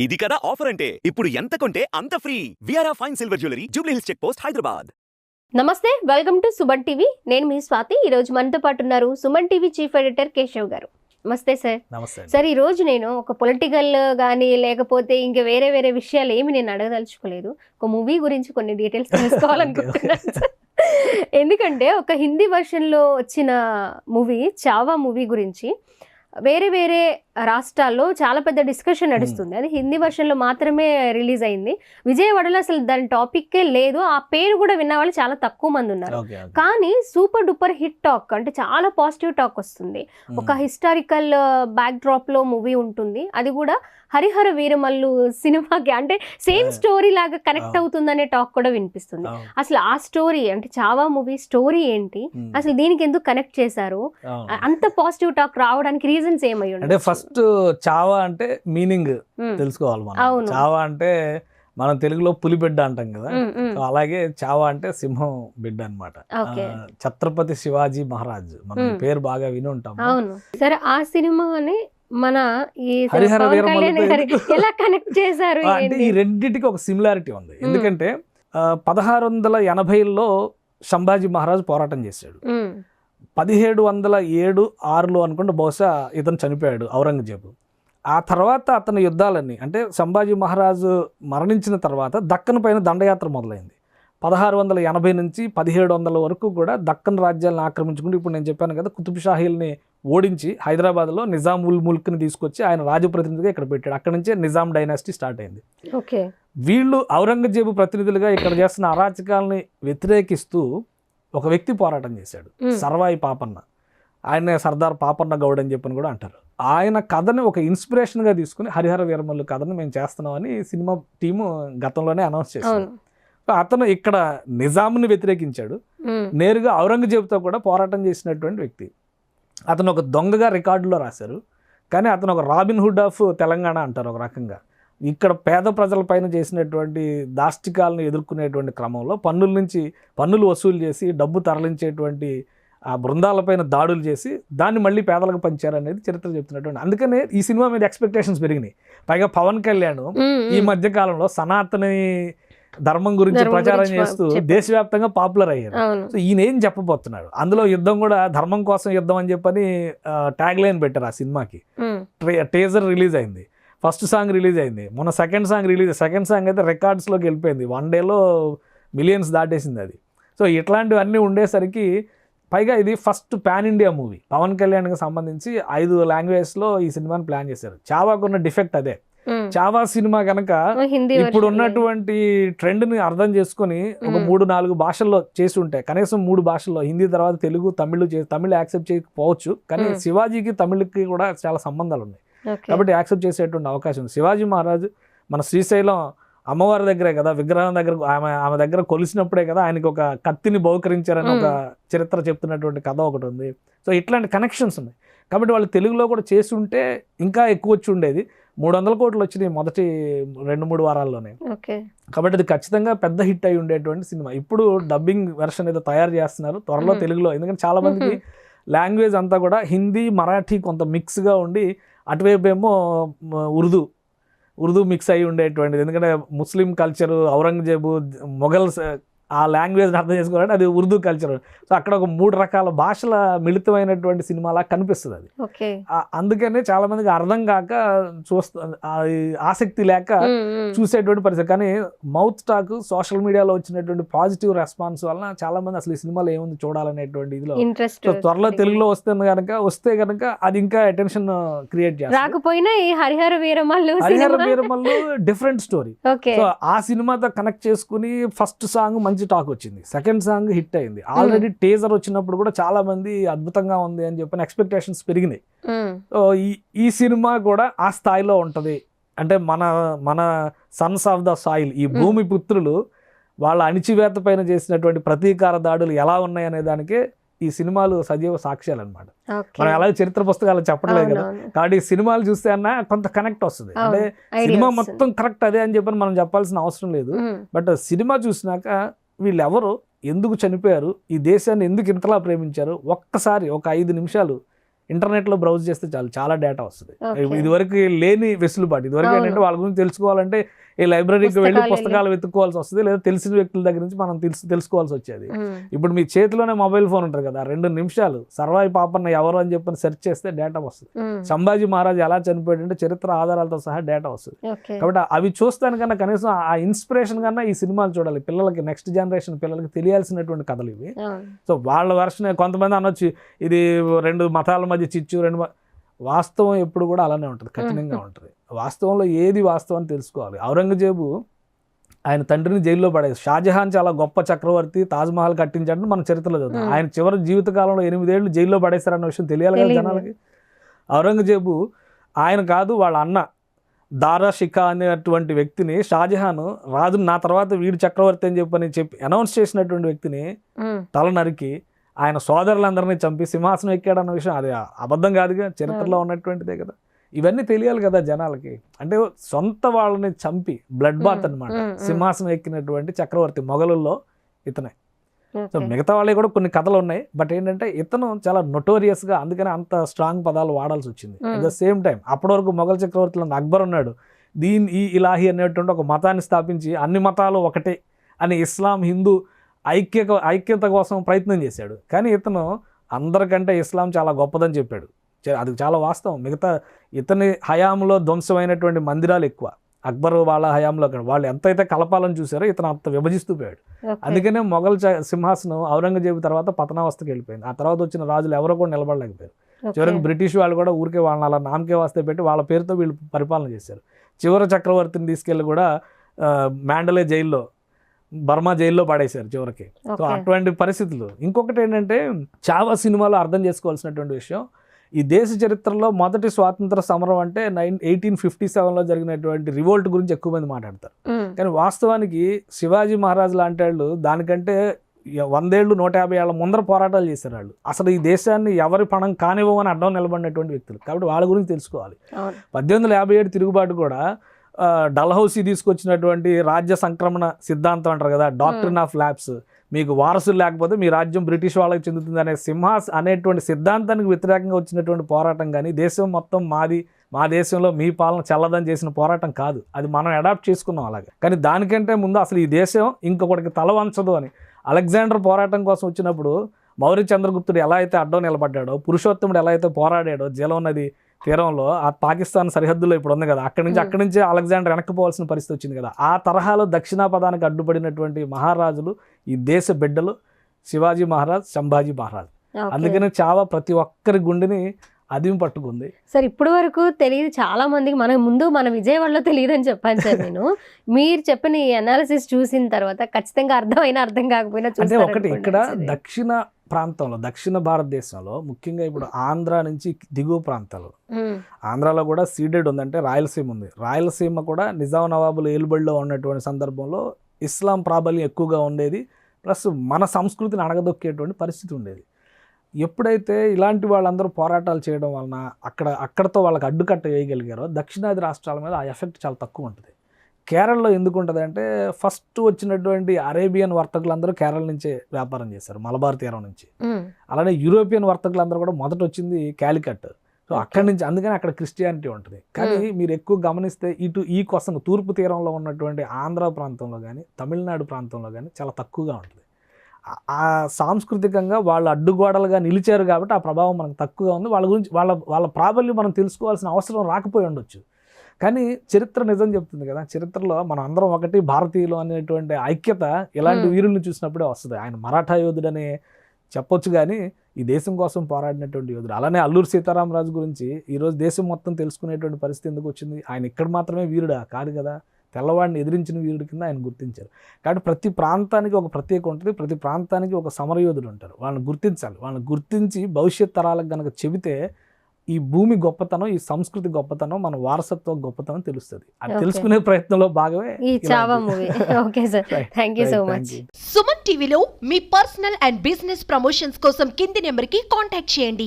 ఇది కదా ఆఫర్ అంటే ఇప్పుడు ఎంత కొంటే అంత ఫ్రీ విఆర్ఆ fine silver jewellery Jubilee Hills check post Hyderabad. నమస్తే, వెల్కమ్ టు సుమన్ టీవీ. నేను మీ స్వాతి. ఈ రోజు మనతో పాటు ఉన్నారు Suman TV chief editor Keshav గారు. నమస్తే సార్. నమస్తే సార్, ఈ రోజు నేను ఒక పొలిటికల్ కానీ లేకపోతే ఇంకా వేరే వేరే విషయాలు ఏమి నేను అడగదలుచుకోలేదు. ఒక మూవీ గురించి కొన్ని డీటెయిల్స్ తెలుసుకోవాలనుకుంటున్నాను సార్. ఎందుకంటే ఒక హిందీ వర్షన్లో వచ్చిన మూవీ చావా మూవీ గురించి వేరే వేరే రాష్ట్రాల్లో చాలా పెద్ద డిస్కషన్ నడుస్తుంది. అది హిందీ వర్షన్లో మాత్రమే రిలీజ్ అయింది. విజయవాడలో అసలు దాని టాపిక్కే లేదు. ఆ పేరు కూడా విన్న వాళ్ళు చాలా తక్కువ మంది ఉన్నారు. కానీ సూపర్ డూపర్ హిట్ టాక్, అంటే చాలా పాజిటివ్ టాక్ వస్తుంది. ఒక హిస్టారికల్ బ్యాక్ డ్రాప్ లో మూవీ ఉంటుంది. అది కూడా హరిహర వీరమల్లు సినిమాకి, అంటే సేమ్ స్టోరీ లాగా కనెక్ట్ అవుతుందనే టాక్ కూడా వినిపిస్తుంది. అసలు ఆ స్టోరీ, అంటే చావా మూవీ స్టోరీ ఏంటి, అసలు దీనికి ఎందుకు కనెక్ట్ చేశారు, అంత పాజిటివ్ టాక్ రావడానికి రీజన్స్ ఏమై ఉంటాయి? ఫస్ట్ చావా అంటే మీనింగ్ తెలుసుకోవాలి మనం. చావా అంటే మనం తెలుగులో పులి బిడ్డ అంటాం కదా, అలాగే చావా అంటే సింహం బిడ్డ అన్నమాట. ఛత్రపతి శివాజీ మహారాజ్, మనం పేరు బాగా విని ఉంటాం. సరే, ఆ సినిమాని మన ఈ హరిహర వీరమల్లు ఎలా కనెక్ట్ చేశారు? అంటే ఈ రెండింటికి ఒక సిమిలారిటీ ఉంది. ఎందుకంటే 1680లో సంభాజీ మహారాజ్ పోరాటం చేశాడు. 1707-6లో అనుకుంటే బహుశా ఇతను చనిపోయాడు, ఔరంగజేబు. ఆ తర్వాత అతని యుద్ధాలన్నీ, అంటే సంభాజీ మహారాజు మరణించిన తర్వాత దక్కన్ పైన దండయాత్ర మొదలైంది. 1680 నుంచి 1700 వరకు కూడా దక్కన్ రాజ్యాలను ఆక్రమించుకుంటూ, ఇప్పుడు నేను చెప్పాను కదా, కుతుబ్ షాహీల్ని ఓడించి హైదరాబాద్లో నిజాం ఉల్ ముల్క్ని తీసుకొచ్చి ఆయన రాజప్రతినిధిగా ఇక్కడ పెట్టాడు. అక్కడ నుంచే నిజాం డైనాసిటీ స్టార్ట్ అయింది. వీళ్ళు ఔరంగజేబు ప్రతినిధులుగా ఇక్కడ చేస్తున్న అరాచకాలని వ్యతిరేకిస్తూ ఒక వ్యక్తి పోరాటం చేశాడు, సర్వాయి పాపన్న. ఆయన సర్దార్ పాపన్న గౌడ్ అని చెప్పని కూడా అంటారు. ఆయన కథని ఒక ఇన్స్పిరేషన్గా తీసుకుని హరిహర వీరమల్లు కథను మేము చేస్తున్నామని సినిమా టీము గతంలోనే అనౌన్స్ చేశారు. అతను ఇక్కడ నిజాంని వ్యతిరేకించాడు, నేరుగా ఔరంగజేబుతో కూడా పోరాటం చేసినటువంటి వ్యక్తి. అతను ఒక దొంగగా రికార్డులో రాశారు, కానీ అతను ఒక రాబిన్ హుడ్ ఆఫ్ తెలంగాణ అంటారు ఒక రకంగా. ఇక్కడ పేద ప్రజలపైన చేసినటువంటి దాష్టికాలను ఎదుర్కొనేటువంటి క్రమంలో పన్నులు వసూలు చేసి డబ్బు తరలించేటువంటి ఆ బృందాలపైన దాడులు చేసి దాన్ని మళ్ళీ పేదలకు పంచారనేది చరిత్ర చెప్తున్నటువంటి. అందుకనే ఈ సినిమా మీద ఎక్స్పెక్టేషన్స్ పెరిగినాయి. పైగా పవన్ కళ్యాణ్ ఈ మధ్య కాలంలో సనాతని ధర్మం గురించి ప్రచారం చేస్తూ దేశవ్యాప్తంగా పాపులర్ అయ్యారు. సో ఈయన ఏం చెప్పబోతున్నాడు, అందులో యుద్ధం కూడా ధర్మం కోసం యుద్ధం అని చెప్పని ట్యాగ్ లైన్ పెట్టారు ఆ సినిమాకి. టీజర్ రిలీజ్ అయింది, ఫస్ట్ సాంగ్ రిలీజ్ అయింది, మొన్న సెకండ్ సాంగ్ అయితే రికార్డ్స్లోకి వెళ్ళిపోయింది. 1 డేలో మిలియన్స్ దాటేసింది అది. సో ఇట్లాంటివన్నీ ఉండేసరికి, పైగా ఇది first pan India movie. Pawan కళ్యాణ్కి సంబంధించి 5 లాంగ్వేజ్లో ఈ సినిమాని ప్లాన్ చేశారు. చావాకున్న డిఫెక్ట్ అదే. చావా సినిమా కనుక ఇప్పుడు ఉన్నటువంటి ట్రెండ్ని అర్థం చేసుకొని ఒక 3-4 భాషల్లో చేసి ఉంటే, కనీసం 3 భాషల్లో, హిందీ తర్వాత తెలుగు, తమిళ్ యాక్సెప్ట్ చేయకపోవచ్చు, కానీ శివాజీకి తమిళకి కూడా చాలా సంబంధాలు ఉన్నాయి కాబట్టి యాక్సెప్ట్ చేసేటువంటి అవకాశం ఉంది. శివాజీ మహారాజు మన శ్రీశైలం అమ్మవారి దగ్గరే కదా, విగ్రహం దగ్గర ఆమె దగ్గర కొలిసినప్పుడే కదా ఆయనకి ఒక కత్తిని బహుకరించారని ఒక చరిత్ర చెప్తున్నటువంటి కథ ఒకటి ఉంది. సో ఇట్లాంటి కనెక్షన్స్ ఉన్నాయి కాబట్టి వాళ్ళు తెలుగులో కూడా చేసి ఉంటే ఇంకా ఎక్కువ వచ్చి ఉండేది. 300 కోట్లు వచ్చినాయి మొదటి 2-3 వారాల్లోనే. కాబట్టి అది ఖచ్చితంగా పెద్ద హిట్ అయి ఉండేటువంటి సినిమా. ఇప్పుడు డబ్బింగ్ వెర్షన్ ఏదో తయారు చేస్తున్నారు త్వరలో తెలుగులో. ఎందుకంటే చాలా మందికి లాంగ్వేజ్ అంతా కూడా హిందీ మరాఠీ కొంత మిక్స్గా ఉండి, అటువైపు ఏమో ఉర్దూ మిక్స్ అయి ఉండేటువంటిది. ఎందుకంటే ముస్లిం కల్చరు, ఔరంగజేబు, మొఘల్స్, ఆ లాంగ్వేజ్ని అర్థం చేసుకోవాలంటే అది ఉర్దూ కల్చర్. సో అక్కడ ఒక 3 రకాల భాషల మిళితమైనటువంటి సినిమాలా కనిపిస్తుంది అది. అందుకనే చాలా మందికి అర్థం కాక ఆసక్తి లేక చూసేటువంటి పరిస్థితి. కానీ మౌత్ టాక్, సోషల్ మీడియాలో వచ్చినటువంటి పాజిటివ్ రెస్పాన్స్ వలన చాలా మంది అసలు ఈ సినిమాలో ఏముంది చూడాలనేటువంటి ఇదిలో, త్వరలో తెలుగులో వస్తే కనుక అది ఇంకా అటెన్షన్ క్రియేట్ చేస్తుంది. రాకపోయినా ఈ Harihara Veeramallu different story. So ఆ సినిమాతో కనెక్ట్ చేసుకుని ఫస్ట్ సాంగ్ మంచి టాక్ వచ్చింది, సెకండ్ సాంగ్ హిట్ అయింది. ఆల్రెడీ టీజర్ వచ్చినప్పుడు కూడా చాలా మంది అద్భుతంగా ఉంది అని చెప్పిన ఎక్స్పెక్టేషన్స్ పెరిగినాయి. సో ఈ సినిమా కూడా ఆ స్థాయిలో ఉంటది. అంటే మన సన్స్ ఆఫ్ ద సాయిల్, ఈ భూమి పుత్రులు వాళ్ళ అణిచివేత పైన చేసినటువంటి ప్రతీకార దాడులు ఎలా ఉన్నాయి అనే దానికే ఈ సినిమాలు సజీవ సాక్ష్యాలు అనమాట. మనం అలాగే చరిత్ర పుస్తకాలు చెప్పట్లేదు కదా, కాబట్టి ఈ సినిమాలు చూస్తే అన్నా కొంత కనెక్ట్ వస్తుంది. అంటే సినిమా మొత్తం కరెక్ట్ అదే అని చెప్పని మనం చెప్పాల్సిన అవసరం లేదు. బట్ సినిమా చూసినాక వీళ్ళెవరు, ఎందుకు చనిపోయారు, ఈ దేశాన్ని ఎందుకు ఇంతలా ప్రేమించారు, ఒక్కసారి ఒక 5 నిమిషాలు ఇంటర్నెట్లో బ్రౌజ్ చేస్తే చాలు, చాలా డేటా వస్తుంది. Okay. ఇదివరకు లేని వెసులుబాటు. ఇదివరకు అవును. ఏంటంటే వాళ్ళ గురించి తెలుసుకోవాలంటే ఈ లైబ్రరీకి వెళ్ళి పుస్తకాలు పుస్తకాలు వెతుక్కోవాల్సి వస్తుంది, లేదా తెలిసిన వ్యక్తుల దగ్గర నుంచి మనం తెలుసుకోవాల్సి వచ్చేది. ఉమ్, ఇప్పుడు మీ చేతిలోనే మొబైల్ ఫోన్ ఉంటుంది కదా, 2 నిమిషాలు సర్వాయి పాపన్న ఎవరు అని చెప్పని సెర్చ్ చేస్తే డేటా వస్తుంది. ఉమ్, సంభాజీ మహారాజ్ ఎలా చనిపోయాడంటే చరిత్ర ఆధారాలతో సహా డేటా వస్తుంది. ఓకే. కాబట్టి అవి చూస్తానికన్నా కనీసం ఆ ఇన్స్పిరేషన్ కన్నా ఈ సినిమాలు చూడాలి. పిల్లలకి, నెక్స్ట్ జనరేషన్ పిల్లలకి తెలియాల్సినటువంటి కథలు ఇవి. అవును. సో వాళ్ళ వెర్షన్ కొంతమంది అనొచ్చు ఇది 2 మతాల మధ్య చిచ్చు, వాస్తవం ఎప్పుడు కూడా అలానే ఉంటుంది, కఠినంగా ఉంటుంది. వాస్తవంలో ఏది వాస్తవం అని తెలుసుకోవాలి. ఔరంగజేబు ఆయన తండ్రిని జైల్లో పడేది. షాజహాన్ చాలా గొప్ప చక్రవర్తి, తాజ్మహల్ కట్టించాడని మన చరిత్రలో చదువుతాం. ఆయన చివరి జీవితకాలంలో 8 ఏళ్ళు జైల్లో పడేస్తారన్న విషయం తెలియాలి కదా జనాలకి. ఔరంగజేబు ఆయన కాదు, వాళ్ళ అన్న దారా షికా అనేటువంటి వ్యక్తిని షాజహాన్ రాజు నా తర్వాత వీడు చక్రవర్తి అని చెప్పి అనౌన్స్ చేసినటువంటి వ్యక్తిని ఉమ్, తల నరికి ఆయన సోదరులందరినీ చంపి సింహాసనం ఎక్కాడన్న విషయం అది అబద్ధం కాదుగా, చరిత్రలో ఉన్నటువంటిదే కదా. ఇవన్నీ తెలియాలి కదా జనాలకి. అంటే సొంత వాళ్ళని చంపి బ్లడ్ బాత్ అన్నమాట సింహాసనం ఎక్కినటువంటి చక్రవర్తి మొఘలుల్లో ఇతనే. So okay. మిగతా వాళ్ళే కూడా కొన్ని కథలు ఉన్నాయి, బట్ ఏంటంటే ఇతను చాలా నొటోరియస్గా, అందుకని అంత స్ట్రాంగ్ పదాలు వాడాల్సి వచ్చింది. అట్ ద సేమ్ టైం అప్పటి వరకు మొఘల్ చక్రవర్తులు అక్బర్ ఉన్నాడు, ఈ ఇలాహి అనేటువంటి ఒక మతాన్ని స్థాపించి అన్ని మతాలు ఒకటే అని ఇస్లాం హిందూ ఐక్యత కోసం ప్రయత్నం చేశాడు. కానీ ఇతను అందరికంటే ఇస్లాం చాలా గొప్పదని చెప్పాడు. అది చాలా వాస్తవం. మిగతా ఇతని హయాంలో ధ్వంసమైనటువంటి మందిరాలు ఎక్కువ, అక్బర్ వాళ్ళ హయాంలో వాళ్ళు ఎంతైతే కలపాలని చూసారో ఇతను అంత విభజిస్తూ పోయాడు. ఓకే. అందుకనే మొఘల్ సింహాసనం ఔరంగజేబు తర్వాత పతనావస్థకి వెళ్ళిపోయింది. ఆ తర్వాత వచ్చిన రాజులు ఎవరో కూడా నిలబడలేకపోయారు. ఓకే. చివరికి బ్రిటిష్ వాళ్ళు కూడా ఊరికే వాళ్ళని అలా నామకే వాస్తే పెట్టి వాళ్ళ పేరుతో వీళ్ళు పరిపాలన చేశారు. చివరి చక్రవర్తిని తీసుకెళ్ళి కూడా మ్యాండలే జైల్లో, బర్మా జైల్లో పడేశారు చివరికి. So okay. అటువంటి పరిస్థితులు. ఇంకొకటి ఏంటంటే చావా సినిమాలో అర్థం చేసుకోవాల్సినటువంటి విషయం, ఈ దేశ చరిత్రలో మొదటి స్వాతంత్ర సమరం అంటే 1857లో జరిగినటువంటి రివోల్ట్ గురించి ఎక్కువ మంది మాట్లాడతారు. ఉమ్, కానీ వాస్తవానికి శివాజీ మహారాజ్ లాంటి వాళ్ళు దానికంటే 100 ఏళ్ళు 150 ఏళ్ళ ముందర పోరాటాలు చేశారు వాళ్ళు. అసలు ఈ దేశాన్ని ఎవరి పణం కానివ్వమని అడ్డం నిలబడినటువంటి వ్యక్తులు. కాబట్టి వాళ్ళ గురించి తెలుసుకోవాలి. అవును. 1857 తిరుగుబాటు కూడా డల్హౌసీ తీసుకొచ్చినటువంటి రాజ్య సంక్రమణ సిద్ధాంతం అంటారు కదా, డాక్ట్రిన్ ఆఫ్ ల్యాబ్స్, మీకు వారసులు లేకపోతే మీ రాజ్యం బ్రిటిష్ వాళ్ళకి చెందుతుంది అనే అనేటువంటి సిద్ధాంతానికి వ్యతిరేకంగా వచ్చినటువంటి పోరాటం కానీ దేశం మొత్తం మాది, మా దేశంలో మీ పాలన చల్లదని చేసిన పోరాటం కాదు. అది మనం అడాప్ట్ చేసుకున్నాం అలాగే. కానీ దానికంటే ముందు అసలు ఈ దేశం ఇంకొకటికి తల వంచదు అని అలెగ్జాండర్ పోరాటం కోసం వచ్చినప్పుడు మౌర్య చంద్రగుప్తుడు ఎలా అయితే అడ్డం నిలబడ్డాడో, పురుషోత్తముడు ఎలా అయితే పోరాడాడో జీలం నది తీరంలో, ఆ పాకిస్తాన్ సరిహద్దులో ఇప్పుడు ఉంది కదా, అక్కడి నుంచి అలెగ్జాండర్ వెనక్కిపోవాల్సిన పరిస్థితి వచ్చింది కదా. ఆ తరహాలో దక్షిణాపదానికి అడ్డుపడినటువంటి మహారాజులు ఈ దేశ బిడ్డలు శివాజీ మహారాజ్, సంభాజీ మహారాజ్. ఓకే. అందుకని చావా ప్రతి ఒక్కరి గుండెని అదిమి పట్టుకుంది. సార్ ఇప్పుడు వరకు తెలియదు చాలా మందికి, మన విజయవాడలో తెలియదు అని చెప్పాను సార్ నేను. మీరు చెప్పిన ఈ అనాలిసిస్ చూసిన తర్వాత ఖచ్చితంగా అర్థం కాకపోయినా అంటే ఒకటి ఇక్కడ దక్షిణ ప్రాంతంలో, దక్షిణ భారతదేశంలో ముఖ్యంగా ఇప్పుడు ఆంధ్ర నుంచి దిగువ ప్రాంతాలు, ఆంధ్రాలో కూడా సీడెడ్ ఉందంటే రాయలసీమ ఉంది. రాయలసీమ కూడా నిజాం నవాబులు ఏలుబడిలో ఉన్నటువంటి సందర్భంలో ఇస్లాం ప్రాబల్యం ఎక్కువగా ఉండేది, ప్లస్ మన సంస్కృతిని అణగదొక్కేటువంటి పరిస్థితి ఉండేది. ఎప్పుడైతే ఇలాంటి వాళ్ళందరూ పోరాటాలు చేయడం వలన అక్కడతో వాళ్ళకి అడ్డుకట్ట వేయగలిగారో దక్షిణాది రాష్ట్రాల మీద ఆ ఎఫెక్ట్ చాలా తక్కువ ఉంటుంది. కేరళలో ఎందుకు ఉంటుంది అంటే ఫస్ట్ వచ్చినటువంటి అరేబియన్ వర్తకులందరూ కేరళ నుంచే వ్యాపారం చేశారు, మలబార్ తీరం నుంచి. అలానే యూరోపియన్ వర్తకులందరూ కూడా మొదట వచ్చింది కాలికట్. సో అక్కడి నుంచి, అందుకని అక్కడ క్రిస్టియానిటీ ఉంటుంది. కానీ మీరు ఎక్కువ గమనిస్తే ఈ కొసను తూర్పు తీరంలో ఉన్నటువంటి ఆంధ్ర ప్రాంతంలో కానీ తమిళనాడు ప్రాంతంలో కానీ చాలా తక్కువగా ఉంటుంది. ఆ సాంస్కృతికంగా వాళ్ళు అడ్డుగోడలుగా నిలిచారు కాబట్టి ఆ ప్రభావం మనకు తక్కువగా ఉంది. వాళ్ళ గురించి వాళ్ళ ప్రాబల్యం మనం తెలుసుకోవాల్సిన అవసరం రాకపోయి ఉండొచ్చు. కానీ చరిత్ర నిజం చెప్తుంది కదా, చరిత్రలో మనం అందరం ఒకటి భారతీయులు అనేటువంటి ఐక్యత ఇలాంటి వీరుల్ని చూసినప్పుడే వస్తుంది. ఆయన మరాఠా యోధుడనే చెప్పొచ్చు, కానీ ఈ దేశం కోసం పోరాడినటువంటి యోధుడు. అలానే అల్లూరి సీతారామరాజు గురించి ఈరోజు దేశం మొత్తం తెలుసుకునేటువంటి పరిస్థితి ఎందుకు వచ్చింది? ఆయన ఇక్కడ మాత్రమే వీరుడా కాదు కదా, తెల్లవాడిని ఎదిరించిన వీరుడి కింద ఆయన గుర్తించారు. కాబట్టి ప్రతి ప్రాంతానికి ఒక ప్రత్యేక ఉంటుంది, ప్రతి ప్రాంతానికి ఒక సమరయోధుడు ఉంటారు. వాళ్ళని గుర్తించాలి. వాళ్ళని గుర్తించి భవిష్యత్ తరాలకు కనుక చెబితే ఈ భూమి గొప్పతనం, ఈ సంస్కృతి గొప్పతనం, మన వారసత్వ గొప్పతనం తెలుస్తుంది. అది తెలుసుకునే ప్రయత్నంలో భాగమే ఈ Chhaava movie. Okay sir, thank you so much. Suman టీవీలో మీ పర్సనల్ అండ్ బిజినెస్ ప్రమోషన్స్ కోసం కింది నెంబర్కి కాంటాక్ట్ చేయండి.